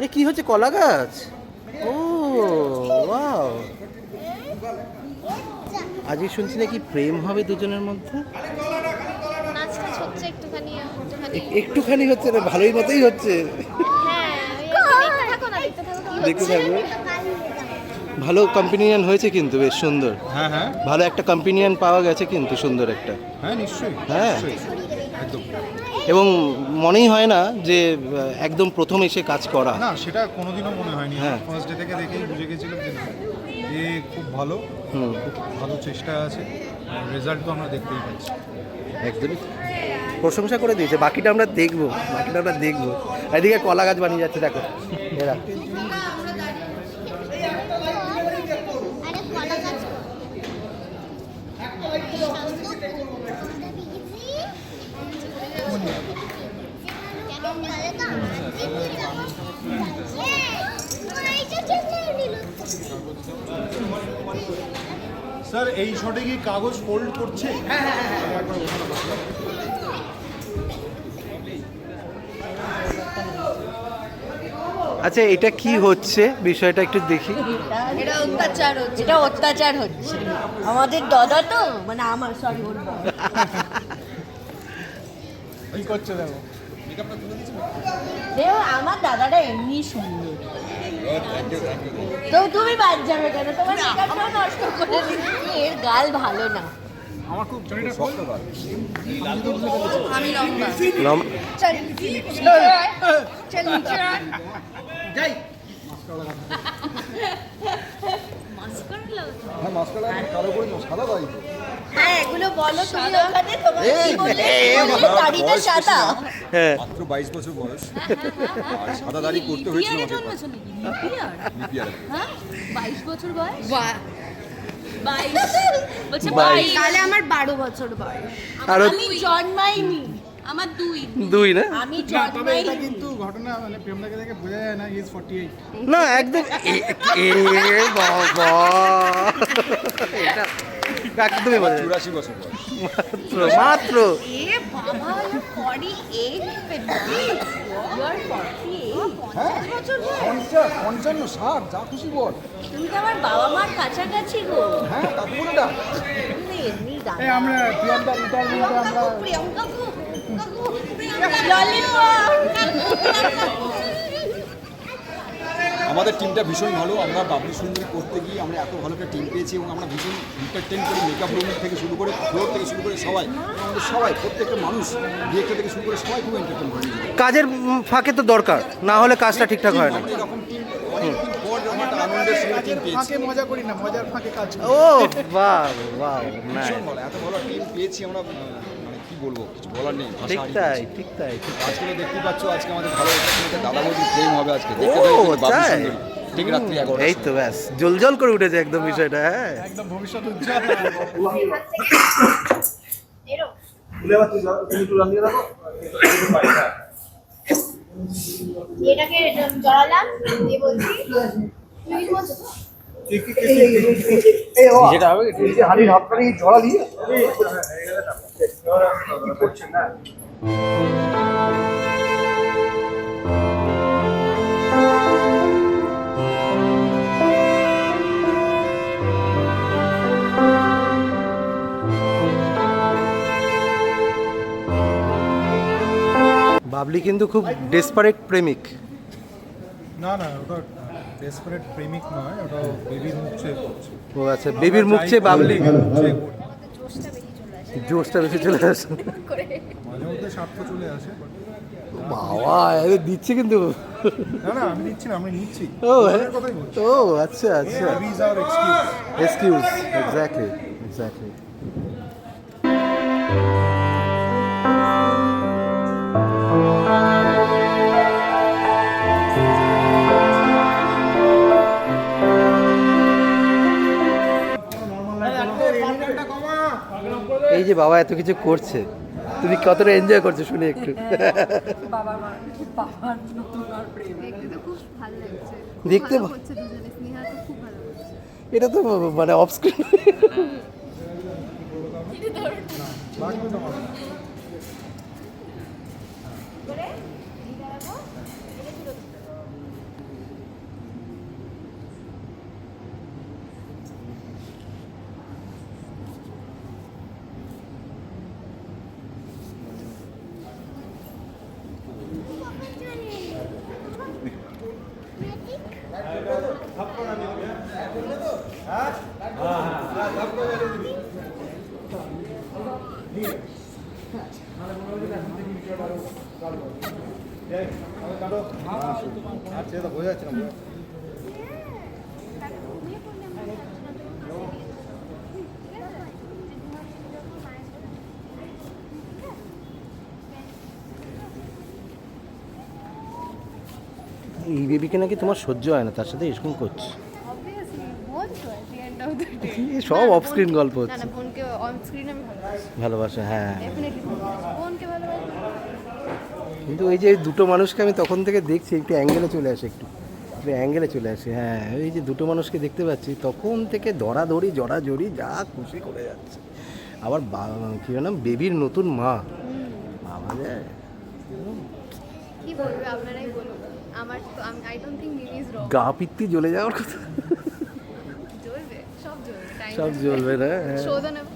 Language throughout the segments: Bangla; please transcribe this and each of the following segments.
এ কি হচ্ছে, কলা গাছ? ও ওয়াও, আজকে শুনছি নাকি প্রেম হবে দুজনের মধ্যে। একটুখানি হচ্ছে না, ভালোই মতোই হচ্ছে। দেখতে থাকবো। ভালো কম্পিনিয়ন হয়েছে কিন্তু, বেশ সুন্দর। হ্যাঁ হ্যাঁ, ভালো একটা কম্পিনিয়ন পাওয়া গেছে কিন্তু, সুন্দর একটা। হ্যাঁ নিশ্চয়ই, হ্যাঁ একদম। এবং মনেই হয় না যে একদম প্রথম এসে কাজ করা। না, সেটা কোনোদিনও মনে হয়নি। হ্যাঁ। ফার্স্ট ডে থেকে দেখেই বুঝে গেছিলাম যে না, এ খুব ভালো, খুব ভালো চেষ্টা আছে, রেজাল্ট তো আমরা দেখতেই পাচ্ছি। একদমই প্রশংসা করে দিয়েছে, বাকিটা আমরা দেখবো, এদিকে কলা গাছ বানিয়ে যাচ্ছে, দেখো এরা। স্যার, এই শটে কি কাগজ ফোল্ড করছে? আচ্ছা, এটা কি হচ্ছে বিষয়টা একটু দেখি। এটা অত্যাচার হচ্ছে আমাদের দাদা তো, মানে আমার, সরি ওর বাবা। এই করছে দেখো। দেখো আমার দাদাটা এমনি সুন্দর, তো তুমি বাদ যাবে কেন? তোমার মেকআপটাও নষ্ট করে দিচ্ছি, এর গাল ভালো না। আমার খুব শক্ত গাল। আমি লম্বা। চল চল নিচে আয়। যাই। হ্যাঁ, মাস্কারা কালো করে দাও, সাদা দাও। হ্যাঁ, এগুলো বলো তুমি ওখানে, তোমার কি বললে? দাড়িটা সাদা। হ্যাঁ, মাত্র 22 বছর বয়স, আর সাদা দাড়ি করতে হয়েছিল আমাকে। হ্যাঁ, 22 বছর বয়স। 22 তাহলে আমার 12 বছর বয়স। আরো আমি জন্মাইনি, আমার দুই না? আমি না, তবে এটা জন্মাইনি। কিন্তু ঘটনা, মানে প্রেমদাকে দেখে বোঝা যায় না ইজ 48। না একদম বাবা, এটা একদমই বোঝা যায় না। 84 বছর বয়স। মাত্র এ বাবা, 48 you are 48 বছর বয়স। 55, 60, যা খুশি বল। তুমি তো আমার বাবা মার কাছাকাছি গো। হ্যাঁ, কাকু বলে ডাক। তুমি এমনি দাদা। এই আমরা প্রিয়াঙ্কা ইন্টারভিউতে আমরা প্রিয়াঙ্কা গো, ললিপপ। আমাদের টিমটা ভীষণ ভালো। আমরা বাবলি সুন্দরী করতে গিয়ে আমরা এত ভালো একটা টিম পেয়েছি এবং আমরা ভীষণ এন্টারটেন করি। মেকআপ রুমের থেকে শুরু করে, ফ্লোর থেকে শুরু করে সবাই, আমাদের সবাই, প্রত্যেকটা মানুষ, ডিরেক্টর থেকে শুরু করে সবাই খুব এন্টারটেন করে। কাজের ফাঁকে তো দরকার, না হলে কাজটা ঠিকঠাক হয় না। আমরা এরকম টিম অনেকদিন পর যখন একটা আনন্দের সঙ্গে টিম পেয়েছি। ফাঁকে মজা করি না, মজার ফাঁকে কাজ করি। ও বাহ বাহ, ভীষণ ভালো, এত ভালো টিম পেয়েছি আমরা, মানে কি বলবো, কিছু বলার নেই, ভাষা ঠিক হারিয়ে তাই, ফেলছি। ঠিক তাই, ঠিক। আজকে তো দেখতেই পাচ্ছ, আজকে আমাদের ভালো একটা দাদা বৌদির প্রেম হবে আজকে। দেখতে ও, পাচ্ছি বাবলি তাই? সুন্দরী ঠিক রাত্রি 11টার এই তো ব্যাস, জল করে উঠেছে একদম বিষয়টা। হ্যাঁ, একদম ভবিষ্যৎ উজ্জ্বল। এটাকে জড়ালাম দিয়ে বলছি তুই বলছো তো? যেটা হবে হাড়ির হাতটাকে জড়া দিয়ে কি করছেন না? বাবলি কিন্তু খুব ডেসপারেট প্রেমিক। না না, ওটা ডেসপারেট প্রেমিক নয়, ওটা বেবির মুখ চেয়ে করছে। ও আচ্ছা, বেবির মুখ চেয়ে বাবলি চেয়ে জোশটা বেশি চলে আসে। মাঝে মধ্যে স্বার্থ চলে আসে। বাবা, এদের দিচ্ছে কিন্তু। না না, আমি দিচ্ছি না, আমি নিচ্ছি। ও ওদের কথাই বলছি। ও আচ্ছা আচ্ছা, These are excuse. Excuse, exactly exactly. এই যে বাবা এত কিছু করছে, তুমি কতটা এনজয় করছো শুনে একটু। বাবার নতুন আর প্রেম। দেখতে তো খুব ভালো লাগছে, দেখতে ভালো হচ্ছে দুজনে, স্নেহা তো খুব ভালো হচ্ছে। এটা তো মানে অফ স্ক্রিন। লাগবে তো আমার। এই বেবিকে নাকি তোমার সহ্য হয় না, তার সাথে এরকম করছে। সব অফ স্ক্রিন গল্প না হচ্ছে। না, বোনকে অন স্ক্রিন আমি ভালোবাসি, ভালোবাসা, হ্যাঁ। ডেফিনেটলি বোনকে ভালোবাসি। কিন্তু ওই যে দুটো মানুষকে আমি তখন থেকে দেখছি, একটু অ্যাঙ্গেলে চলে আসে, একটু অ্যাঙ্গেলে চলে আসে। হ্যাঁ, ওই যে দুটো মানুষকে দেখতে পাচ্ছি তখন থেকে ধরাধরি জড়াজড়ি যা খুশি করে যাচ্ছে। আবার কী নাম, বেবির নতুন মা, আমাদের কি বলবে আপনারাই বলুন। আমার তো I don't think Mimi is wrong. গা পিত্তি জ্বলে যাওয়ার কথা। জ্বলবে, সব জ্বলবে, টাইম সব জ্বলবে না, হ্যাঁ। শোধ নেব।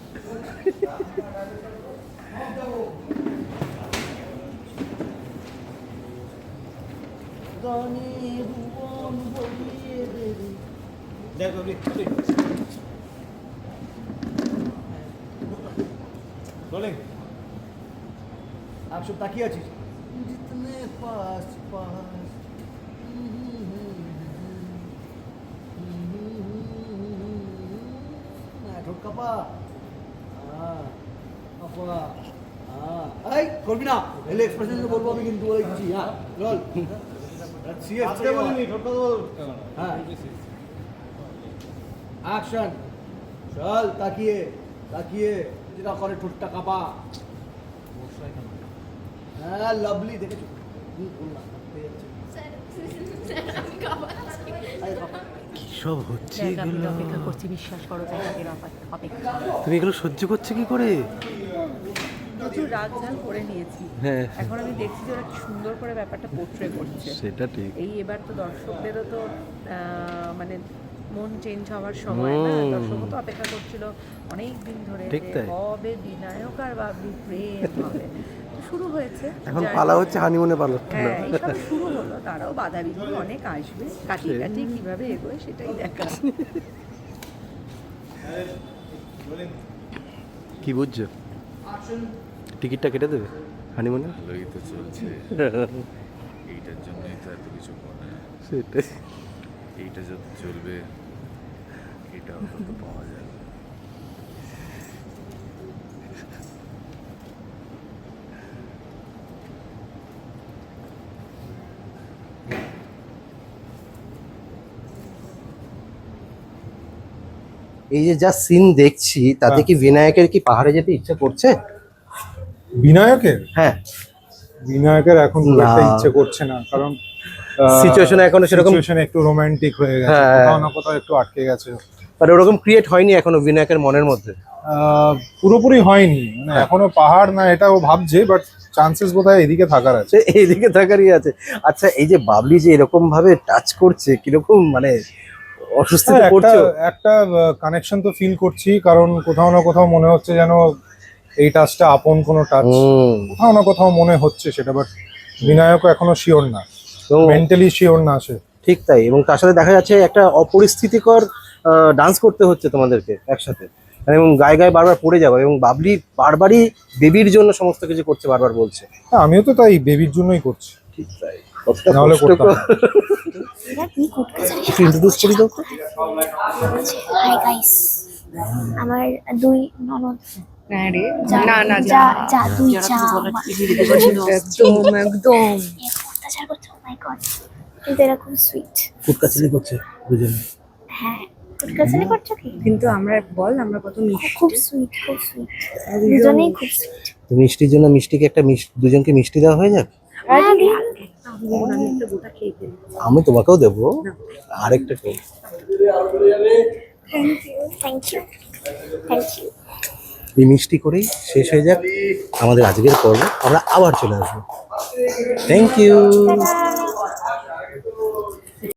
সব তাকিয়ে আছিস। জিতনে পাস পাস ঠোঁট কাপা, এই করবি না, এলে এক্সপ্রেশন বলবো আমি কিন্তু ওই কিছু। হ্যাঁ রোল, হ্যাঁ অ্যাকশন, চল তাকিয়ে তাকিয়ে যেটা করে ঠোঁটটা কাপা। হ্যাঁ লাভলি, দেখেছো কি সব হচ্ছে এগুলো? অপেক্ষা করছি, বিশ্বাস করো, অপেক্ষা। তুমি এগুলো সহ্য করছো কি করে? প্রচুর রাগ ঝাল করে নিয়েছি। হ্যাঁ, এখন আমি দেখছি যে ওরা কি সুন্দর করে ব্যাপারটা পোর্ট্রে করছে। সেটা ঠিক। এই এবার তো দর্শকদেরও তো মানে মন চেঞ্জ হওয়ার সময় না, দর্শকও তো অপেক্ষা করছিল অনেক দিন ধরে ঠিক যে তাই। কবে বিনায়ক আর বাবলি প্রেম হবে। তো শুরু হয়েছে, এখন জানি- পালা হচ্ছে হানিমুনে পালা। হ্যাঁ, এইসব শুরু হলো। তারাও বাধা বিঘ্ন অনেক আসবে, কাটিয়ে কাটিয়ে কিভাবে এগোয় সেটাই দেখা। কি বুঝছো? টিকিটটা কেটে দেবে হানিমুনে? ভালোই তো চলছে, এইটার জন্যই তো এত কিছু মনে। সেটাই। এইটা যত চলবে এটাও তত পাওয়া যাবে। এই যে যা সিন দেখছি তাতে কি বিনায়কের কি পাহাড়ে যেতে ইচ্ছা করছে? বিনায়কের হ্যাঁ, বিনায়কের এখন খুব একটা না। ইচ্ছে করছে না, কারণ সিচুয়েশন এখনো সেরকম, সিচুয়েশন একটু রোমান্টিক হয়ে গেছে, হ্যাঁ। কোথাও না কোথাও একটু আটকে গেছে। মানে ওরকম ক্রিয়েট হয়নি এখনো বিনায়কের মনের মধ্যে। পুরোপুরি হয়নি, মানে এখনো পাহাড় না এটা ও ভাবছে, বাট চান্সেস বোধহয় এদিকে থাকার আছে। সে এইদিকে থাকারই আছে। আচ্ছা, এই যে বাবলি যে এরকম ভাবে টাচ করছে, কিরকম মানে অসুস্থতা হ্যাঁ, পড়ছে? একটা কানেকশন তো ফিল করছি, কারণ কোথাও না কোথাও মনে হচ্ছে যেন এই টাচটা আপন কোনো টাচ, কোথাও না কোথাও মনে হচ্ছে সেটা, বাট বিনায়কও এখনো শিওর না, মেন্টালি শিওর না সে। ঠিক তাই। এবং তার সাথে দেখা যাচ্ছে একটা অপরিস্থিতিকর ডান্স করতে হচ্ছে তোমাদেরকে একসাথে, এবং গায়ে গায়ে বারবার পড়ে যাবে, এবং বাবলি বারবারই বেবির জন্য সমস্ত কিছু করছে, বারবার বলছে। হ্যাঁ, আমিও তো তাই বেবির জন্যই করছি, ঠিক তাই। নাহলে করতাম না। ইন্ট্রোডিউস করি দাও তো। হাই গাইস, আমার দুই ননদ, হ্যাঁ রে, যা না না যা যা দুই যা একদম একদম অত্যাচার করছে। ও মাই গড, কিন্তু এরা খুব সুইট। ফুটকাচালি করছে দুজনে। হ্যাঁ, ফুটকাচালি করছো কি? কিন্তু আমরা বল, আমরা কত মিষ্টি। খুব সুইট, খুব সুইট, দুজনেই খুব সুইট। তো মিষ্টির জন্য মিষ্টিকে একটা দুজনকে মিষ্টি দেওয়া হয়ে যাক। আমি একটা গোটা খেয়ে ফেলি। আমি তোমাকেও দেবো আরেকটা খেয়ে। Thank you, thank you, thank you. এই মিষ্টি করেই শেষ হয়ে যাক আমাদের আজকের পর্ব, আমরা আবার চলে আসবো। Thank you. টাটা।